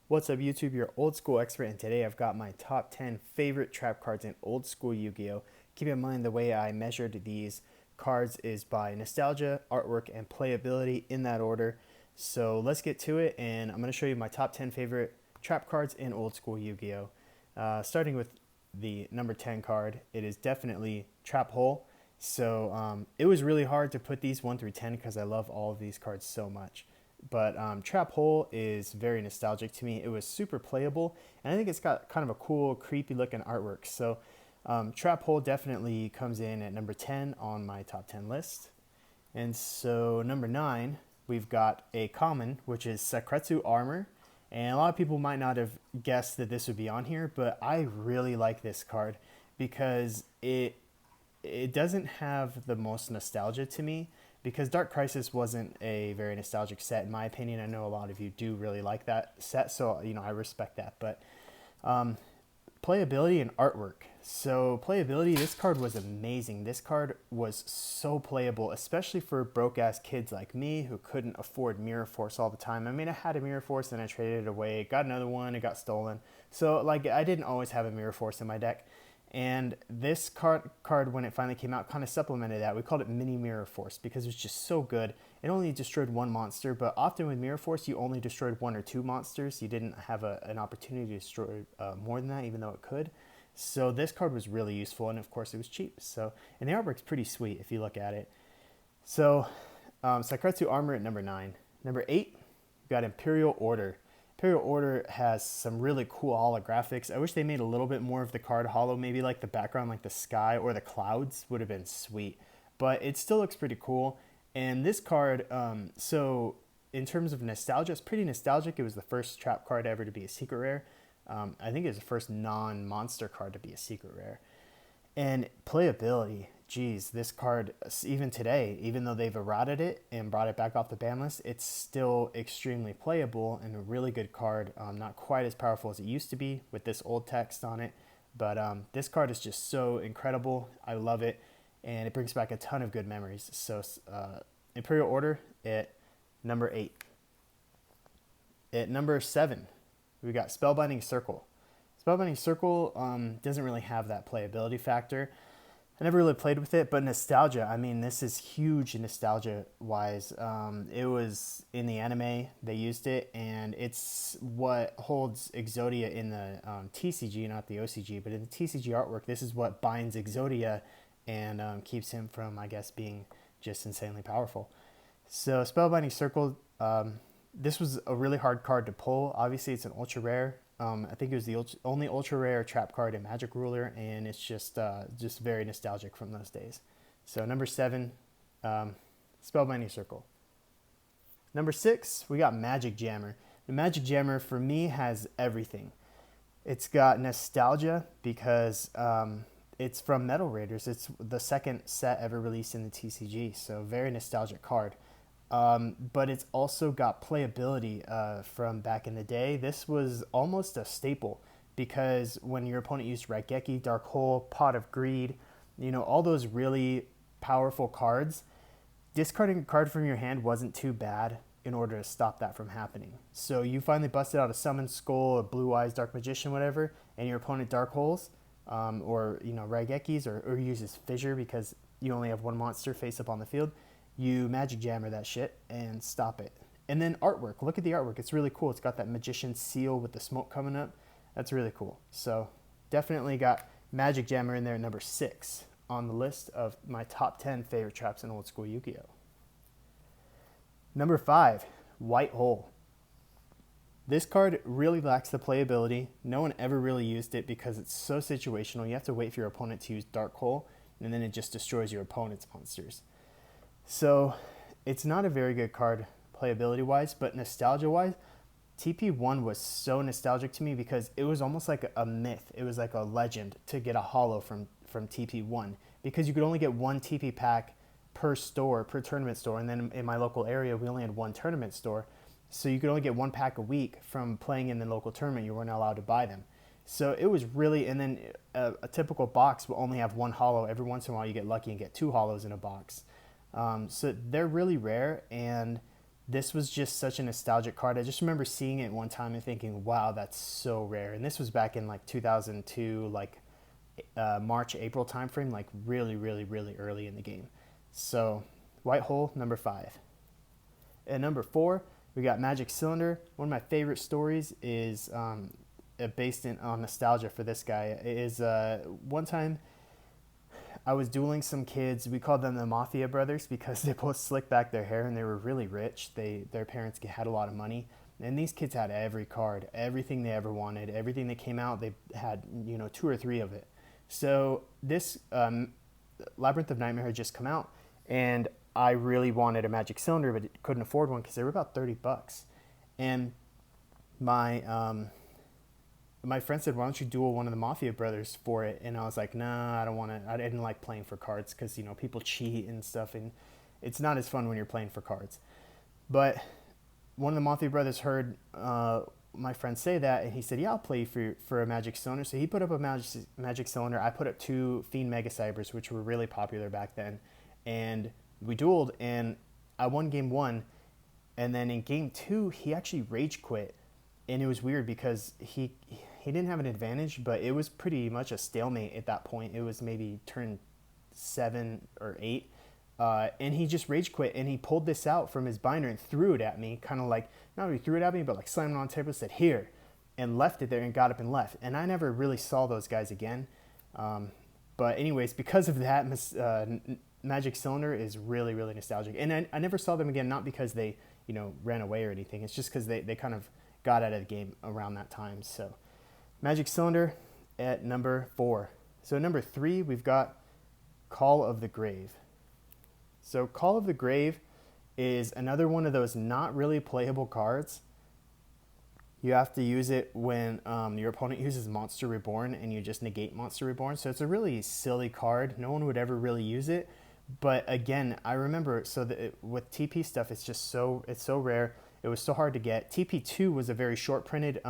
What's up YouTube, your old school expert, and today I've got my top 10 favorite trap cards in old school Yu-Gi-Oh! Keep in mind the way I measured these cards is by nostalgia, artwork, and playability in that order. So let's get to it, and I'm going to show you my top 10 favorite trap cards in old school Yu-Gi-Oh! Starting with the number 10 card, it is definitely Trap Hole. So it was really hard to put these 1 through 10 because I love all of these cards so much. But Trap Hole is very nostalgic to me. It was super playable, and I think it's got kind of a cool, creepy looking artwork. So Trap Hole definitely comes in at number 10 on my top 10 list. And so number 9, we've got a common, which is Secreto Armor. And a lot of people might not have guessed that this would be on here, but I really like this card because it doesn't have the most nostalgia to me, because Dark Crisis wasn't a very nostalgic set in my opinion. I know a lot of you do really like that set, so I respect that. But playability and artwork. So playability, this card was amazing. This card was so playable, especially for broke ass kids like me who couldn't afford Mirror Force all the time. I mean, I had a Mirror Force and I traded it away, got another one, it got stolen. So like I didn't always have a Mirror Force in my deck. And this card, when it finally came out, kind of supplemented that. We called it Mini Mirror Force because it was just so good. It only destroyed one monster, but often with Mirror Force, you only destroyed 1 or 2 monsters. You didn't have an opportunity to destroy more than that, even though it could. So this card was really useful, and of course it was cheap. So, and the artwork's pretty sweet if you look at it. So, Secreto Armor at number 9. Number 8, we've got Imperial Order. Imperial Order has some really cool holographics. I wish they made a little bit more of the card hollow. Maybe like the background, like the sky or the clouds would have been sweet. But it still looks pretty cool. And this card, so in terms of nostalgia, it's pretty nostalgic. It was the first trap card ever to be a secret rare. I think it was the first non-monster card to be a secret rare. And playability, geez, this card, even today, even though they've errated it and brought it back off the ban list, it's still extremely playable and a really good card. Not quite as powerful as it used to be with this old text on it, but this card is just so incredible. I love it, and it brings back a ton of good memories. So Imperial Order at number 8. At number 7, we got Spellbinding Circle. Spellbinding Circle doesn't really have that playability factor. I never really played with it, but nostalgia, I mean, this is huge nostalgia-wise. It was in the anime, they used it, and it's what holds Exodia in the TCG, not the OCG, but in the TCG artwork, this is what binds Exodia and keeps him from, I guess, being just insanely powerful. So Spellbinding Circle, this was a really hard card to pull. Obviously, it's an ultra rare. I think it was the only ultra rare trap card in Magic Ruler, and it's just very nostalgic from those days. So number 7, Spellbinding Circle. Number 6, we got Magic Jammer. The Magic Jammer for me has everything. It's got nostalgia because it's from Metal Raiders. It's the second set ever released in the TCG, so very nostalgic card. But it's also got playability from back in the day. This was almost a staple because when your opponent used Raigeki, Dark Hole, Pot of Greed, all those really powerful cards, discarding a card from your hand wasn't too bad in order to stop that from happening. So you finally busted out a Summon Skull, a Blue Eyes, Dark Magician, whatever, and your opponent Dark Holes, or Raigekis, or uses Fissure because you only have one monster face up on the field. You Magic Jammer that shit and stop it. And then artwork. Look at the artwork. It's really cool. It's got that magician seal with the smoke coming up. That's really cool. So definitely got Magic Jammer in there at number 6 on the list of my top 10 favorite traps in old school Yu-Gi-Oh! Number 5, White Hole. This card really lacks the playability. No one ever really used it because it's so situational. You have to wait for your opponent to use Dark Hole, and then it just destroys your opponent's monsters. So it's not a very good card playability-wise, but nostalgia-wise, TP1 was so nostalgic to me because it was almost like a myth. It was like a legend to get a holo from TP1 because you could only get one TP pack per store, per tournament store. And then in my local area, we only had one tournament store. So you could only get 1 pack a week from playing in the local tournament. You weren't allowed to buy them. So it was really, and then a typical box will only have 1 holo. Every once in a while you get lucky and get 2 holos in a box. So they're really rare, and this was just such a nostalgic card. I just remember seeing it one time and thinking, wow, that's so rare. And this was back in like 2002, like March, April timeframe, like really, really, really early in the game. So White Hole, number 5. At number 4, we got Magic Cylinder. One of my favorite stories is based on nostalgia for this guy. It is one time I was dueling some kids. We called them the Mafia Brothers because they both slicked back their hair and they were really rich. Their parents had a lot of money. And these kids had every card, everything they ever wanted, everything that came out, they had, 2 or 3 of it. So this Labyrinth of Nightmare had just come out, and I really wanted a Magic Cylinder, but couldn't afford one because they were about $30. And my friend said, why don't you duel one of the Mafia Brothers for it? And I was like, nah, I don't want to. I didn't like playing for cards because, people cheat and stuff, and it's not as fun when you're playing for cards. But one of the Mafia Brothers heard my friend say that, and he said, yeah, I'll play for a Magic Cylinder. So he put up a Magic Cylinder. I put up 2 Fiend Mega Cybers, which were really popular back then. And we dueled, and I won game 1. And then in game 2, he actually rage quit. And it was weird because he didn't have an advantage, but it was pretty much a stalemate at that point. It was maybe turn 7 or 8. And he just rage quit, and he pulled this out from his binder and threw it at me, kind of like, not really threw it at me, but like slammed it on the table and said, here, and left it there and got up and left. And I never really saw those guys again. But anyways, because of that, Magic Cylinder is really, really nostalgic. And I never saw them again, not because they, ran away or anything. It's just because they kind of got out of the game around that time. So Magic Cylinder at number 4. So number 3, we've got Call of the Grave. So Call of the Grave is another one of those not really playable cards. You have to use it when your opponent uses Monster Reborn and you just negate Monster Reborn. So it's a really silly card. No one would ever really use it. But again, I remember, with TP stuff, it's so rare. It was so hard to get. TP2 was a very short printed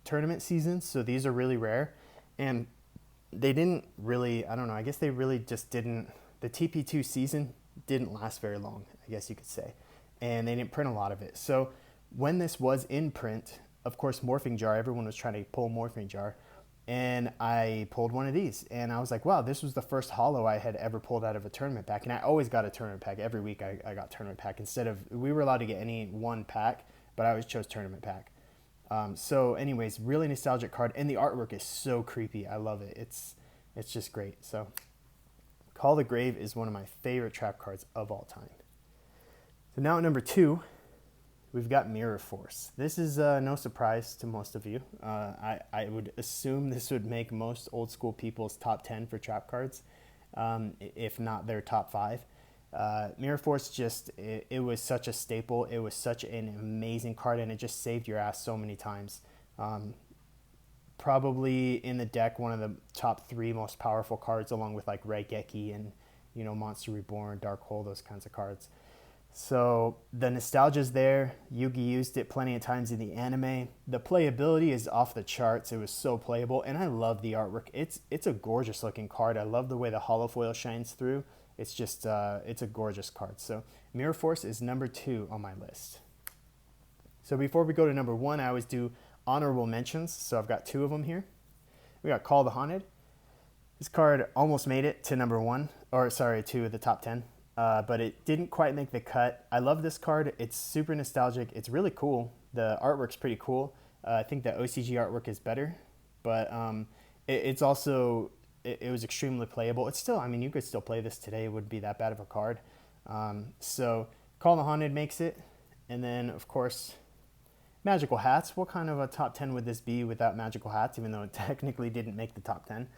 tournament season, so these are really rare. And they didn't really, I don't know, I guess they really just didn't, the TP2 season didn't last very long, I guess you could say. And they didn't print a lot of it. So when this was in print, of course, Morphing Jar, everyone was trying to pull Morphing Jar. And I pulled one of these. And I was like, wow, this was the first holo I had ever pulled out of a tournament pack. And I always got a tournament pack. Every week I got tournament pack. We were allowed to get any one pack, but I always chose tournament pack. So anyways, really nostalgic card. And the artwork is so creepy. I love it. It's just great. So Call the Grave is one of my favorite trap cards of all time. So now at number 2, we've got Mirror Force. This is no surprise to most of you. I would assume this would make most old school people's top 10 for trap cards, if not their top 5. Mirror Force it was such a staple. It was such an amazing card, and it just saved your ass so many times. Probably in the deck, one of the top 3 most powerful cards, along with like Raigeki and Monster Reborn, Dark Hole, those kinds of cards. So the nostalgia's there. Yugi used it plenty of times in the anime. The playability is off the charts. It was so playable, and I love the artwork. It's a gorgeous looking card. I love the way the holofoil shines through. It's just it's a gorgeous card. So Mirror Force is number 2 on my list. So before we go to number 1, I always do honorable mentions. So I've got 2 of them here. We got Call the Haunted. This card almost made it to number 1, to the top 10. But it didn't quite make the cut. I love this card. It's super nostalgic. It's really cool. The artwork's pretty cool. I think the OCG artwork is better, but it was extremely playable. It's still, you could still play this today. It wouldn't be that bad of a card. So Call the Haunted makes it. And then, of course, Magical Hats. What kind of a top 10 would this be without Magical Hats, even though it technically didn't make the top 10?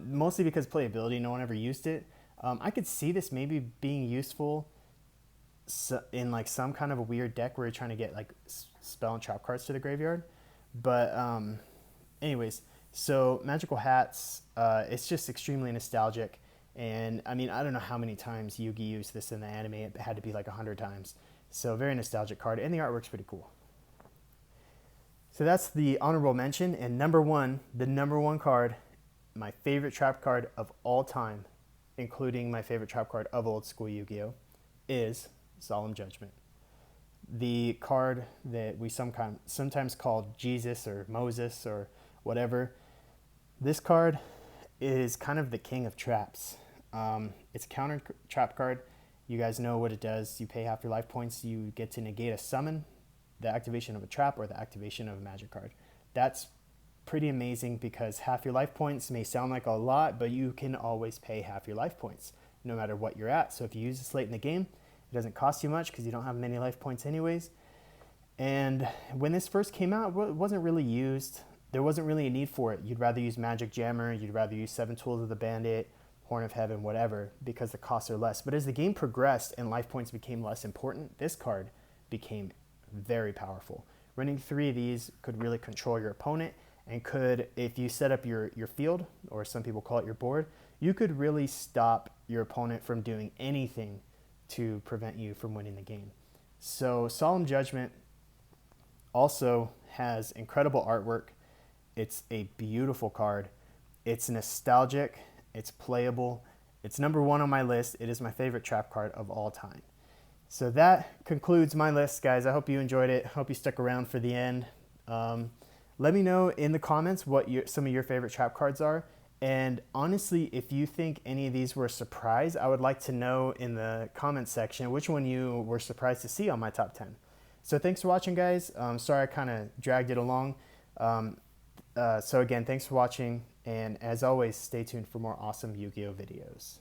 Mostly because playability, no one ever used it. I could see this maybe being useful in like some kind of a weird deck where you're trying to get like spell and trap cards to the graveyard. But anyways, so Magical Hats, it's just extremely nostalgic. And I don't know how many times Yugi used this in the anime. It had to be like 100 times. So very nostalgic card, and the artwork's pretty cool. So that's the honorable mention. And number 1, the number 1 card, my favorite trap card of all time, including my favorite trap card of old school Yu-Gi-Oh!, is Solemn Judgment. the card that we sometimes call Jesus or Moses or whatever. This card is kind of the king of traps. It's a counter trap card. You guys know what it does. You pay half your life points. You get to negate a summon, the activation of a trap, or the activation of a magic card. That's pretty amazing because half your life points may sound like a lot, but you can always pay half your life points no matter what you're at. So if you use this late in the game, it doesn't cost you much because you don't have many life points anyways. And when this first came out, it wasn't really used. There wasn't really a need for it. You'd rather use Magic Jammer, you'd rather use 7 Tools of the Bandit, Horn of Heaven, whatever, because the costs are less. But as the game progressed and life points became less important, this card became very powerful. Running 3 of these could really control your opponent, and could, if you set up your field, or some people call it your board, you could really stop your opponent from doing anything to prevent you from winning the game. So Solemn Judgment also has incredible artwork. It's a beautiful card. It's nostalgic. It's playable. It's number 1 on my list. It is my favorite trap card of all time. So that concludes my list, guys. I hope you enjoyed it. Hope you stuck around for the end. Let me know in the comments what some of your favorite trap cards are. And honestly, if you think any of these were a surprise, I would like to know in the comments section which one you were surprised to see on my top 10. So thanks for watching, guys. Sorry I kind of dragged it along. So again, thanks for watching. And as always, stay tuned for more awesome Yu-Gi-Oh videos.